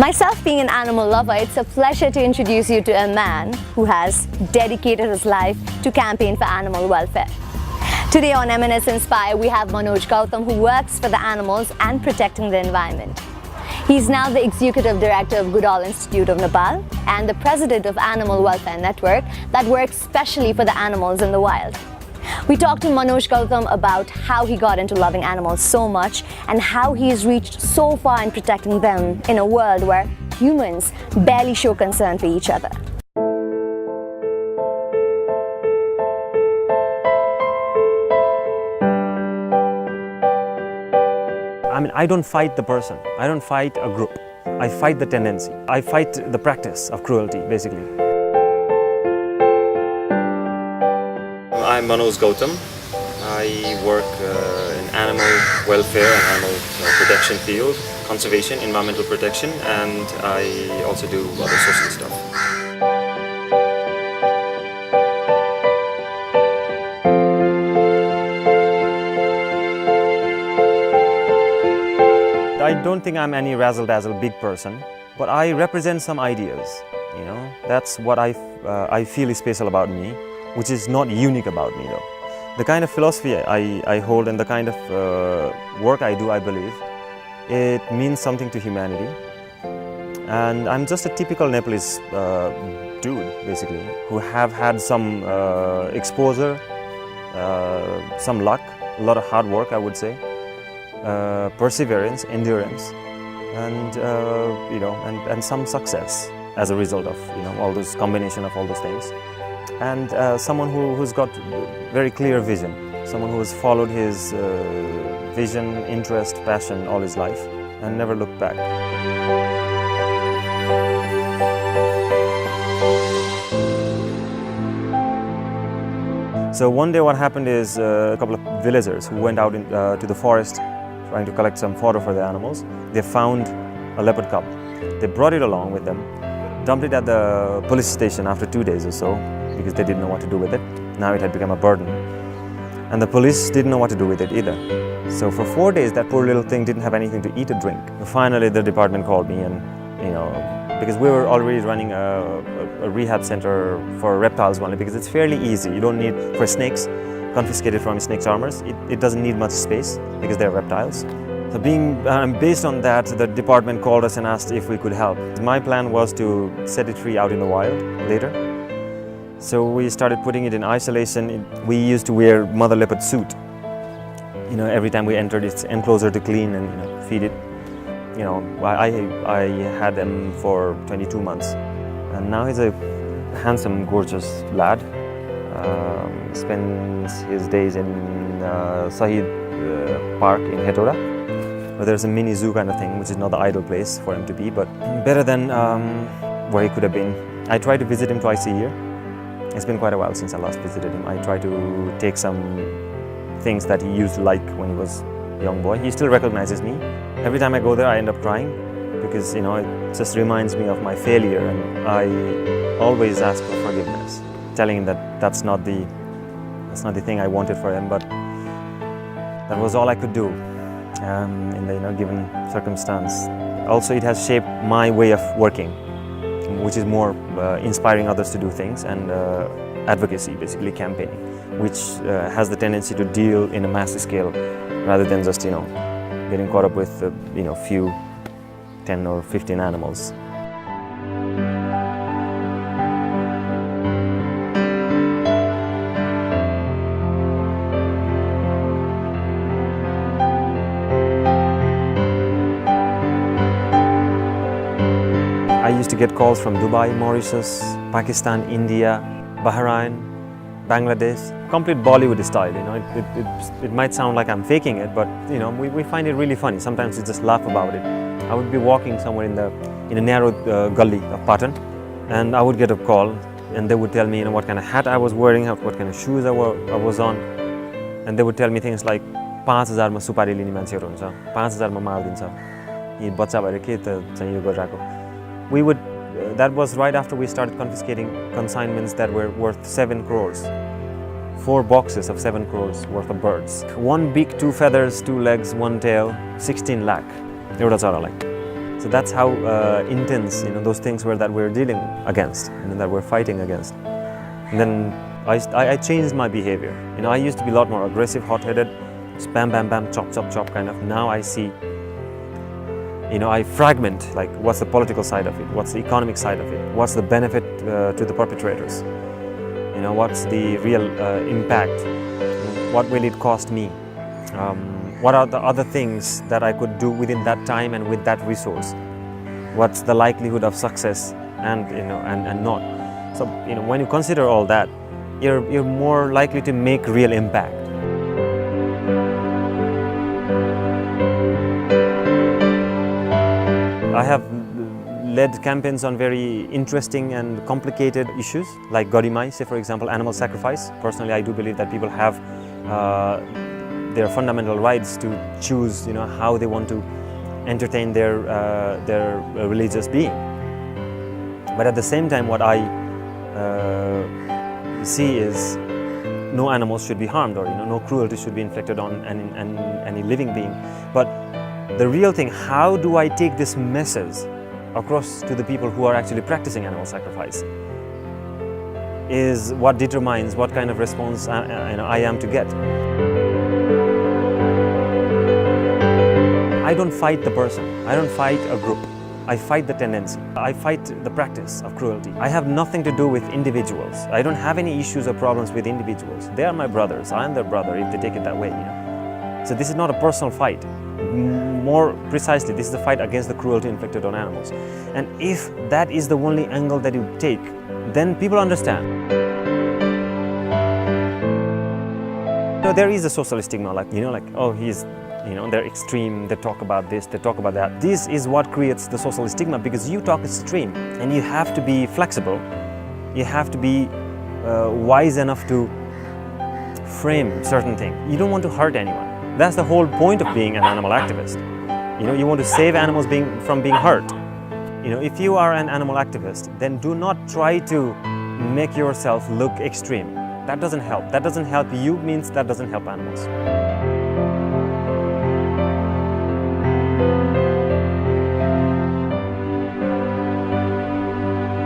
Myself being an animal lover, it's a pleasure to introduce you to a man who has dedicated his life to campaign for animal welfare. Today on M&S Inspire, we have Manoj Gautam, who works for the animals and protecting the environment. He's now the Executive Director of Goodall Institute of Nepal and the President of Animal Welfare Network that works specially for the animals in the wild. We talked to Manoj Gautam about how he got into loving animals so much and how he has reached so far in protecting them in a world where humans barely show concern for each other. I don't fight the person. I don't fight a group. I fight the tendency. I fight the practice of cruelty, basically. I'm Manoj Gautam. I work in animal welfare and animal protection field, conservation, environmental protection, and I also do other social stuff. I don't think I'm any razzle-dazzle big person, but I represent some ideas. That's what I feel is special about me, which is not unique about me though. The kind of philosophy I hold and the kind of work I do, I believe, it means something to humanity. And I'm just a typical Nepalese dude, basically, who have had some exposure, some luck, a lot of hard work, I would say. Perseverance, endurance, and and some success as a result of all those combination of all those things, and someone who's got very clear vision, someone who has followed his vision, interest, passion all his life and never looked back. So one day what happened is a couple of villagers who went out to the forest trying to collect some fodder for the animals. They found a leopard cub. They brought it along with them, dumped it at the police station after 2 days or so because they didn't know what to do with it. Now it had become a burden. And the police didn't know what to do with it either. So for 4 days that poor little thing didn't have anything to eat or drink. Finally the department called me and because we were already running a rehab center for reptiles only because it's fairly easy. You don't need, for snakes, confiscated from snake charmers, it doesn't need much space because they're reptiles. So based on that, the department called us and asked if we could help. My plan was to set it free out in the wild later. So we started putting it in isolation. We used to wear mother leopard suit. Every time we entered its enclosure to clean and feed it. I had him for 22 months. And now he's a handsome, gorgeous lad. Spends his days in Sahid Park in Hetauda, where there's a mini zoo kind of thing, which is not the ideal place for him to be, but better than where he could have been. I try to visit him twice a year. It's been quite a while since I last visited him. I try to take some things that he used to like when he was a young boy. He still recognizes me. Every time I go there, I end up crying because it just reminds me of my failure, and I always ask for forgiveness, telling him that that's not the thing I wanted for him, but that was all I could do in the given circumstance. Also, it has shaped my way of working, which is more inspiring others to do things, and advocacy, basically campaigning, which has the tendency to deal in a mass scale rather than just getting caught up with few 10 or 15 animals. I used to get calls from Dubai, Mauritius, Pakistan, India, Bahrain, Bangladesh. Complete Bollywood style, it might sound like I'm faking it, but we find it really funny. Sometimes we just laugh about it. I would be walking somewhere in a narrow gully of Patan, and I would get a call, and they would tell me what kind of hat I was wearing, what kind of shoes I was on, and they would tell me things like 5,000 ma supari lini मान्छेहरु हुन्छ 5,000 ma मार्दिन्छ यी बच्चा भएर के त चाहिँ यो गरिराको. That was right after we started confiscating consignments that were worth 7 crores. 4 boxes of 7 crores worth of birds. 1 beak, 2 feathers, 2 legs, 1 tail, 16 lakh. एउटा चरालाई. So that's how intense, those things were that we're dealing against, that we're fighting against. And then I changed my behavior. I used to be a lot more aggressive, hot-headed, bam, bam, bam, chop, chop, chop kind of. Now I see, I fragment, like what's the political side of it, what's the economic side of it, what's the benefit to the perpetrators, what's the real impact, what will it cost me, what are the other things that I could do within that time and with that resource, what's the likelihood of success and not. So when you consider all that, you're more likely to make real impact. I have led campaigns on very interesting and complicated issues like Godimai, say for example, animal sacrifice. Personally, I do believe that people have their fundamental rights to choose, how they want to entertain their religious being. But at the same time, what I see is no animals should be harmed, or no cruelty should be inflicted on any living being. But the real thing, how do I take this message across to the people who are actually practicing animal sacrifice, is what determines what kind of response I am to get. I don't fight the person, I don't fight a group, I fight the tendency, I fight the practice of cruelty. I have nothing to do with individuals. I don't have any issues or problems with individuals. They are my brothers, I am their brother if they take it that way. So this is not a personal fight. More precisely, this is the fight against the cruelty inflicted on animals. And if that is the only angle that you take, then people understand. There is a social stigma, like, oh, he's, they're extreme, they talk about this, they talk about that. This is what creates the social stigma, because you talk extreme and you have to be flexible. You have to be wise enough to frame certain things. You don't want to hurt anyone. That's the whole point of being an animal activist. You want to save animals from being hurt. If you are an animal activist, then do not try to make yourself look extreme. That doesn't help. That doesn't help you, means that doesn't help animals.